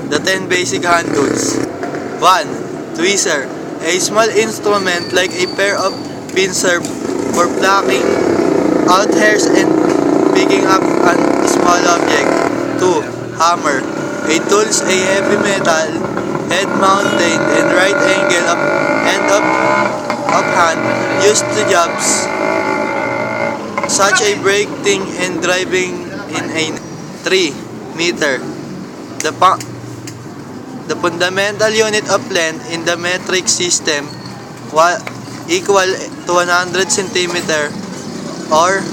The 10 basic hand tools. 1. Tweezer. A small instrument like a pair of pincers for plucking out hairs and picking up a small object. 2. Hammer. A tools a heavy metal head mounted and right angle of end of hand used to jobs such a braking and driving in a 3. Meter. The fundamental unit of length in the metric system equal to 100 cm or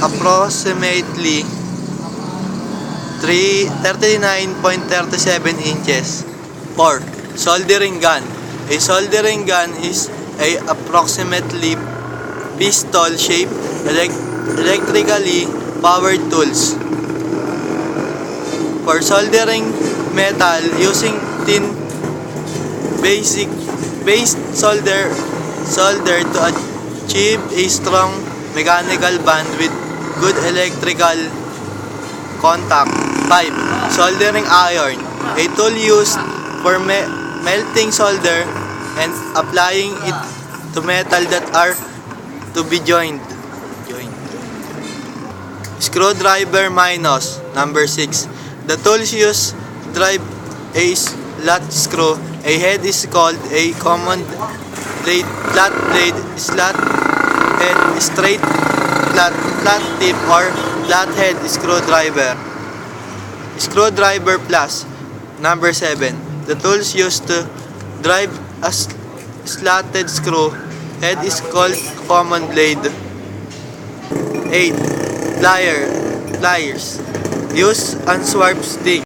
approximately 39.37 inches. 4. Soldering gun. A soldering gun is a approximately pistol-shaped electrically powered tools for soldering metal using thin base solder to achieve a strong mechanical bond with good electrical contact. 5. Soldering iron. A tool used for melting solder and applying it to metal that are to be joined. Screwdriver minus. Number 6. The tools used to drive a slot screw. A head is called a common blade, flat blade, slot head, straight flat tip or flathead screwdriver. Screwdriver plus. Number 7. The tools used to drive a slotted screw head is called common blade. 8. Pliers. Use unswarp stick.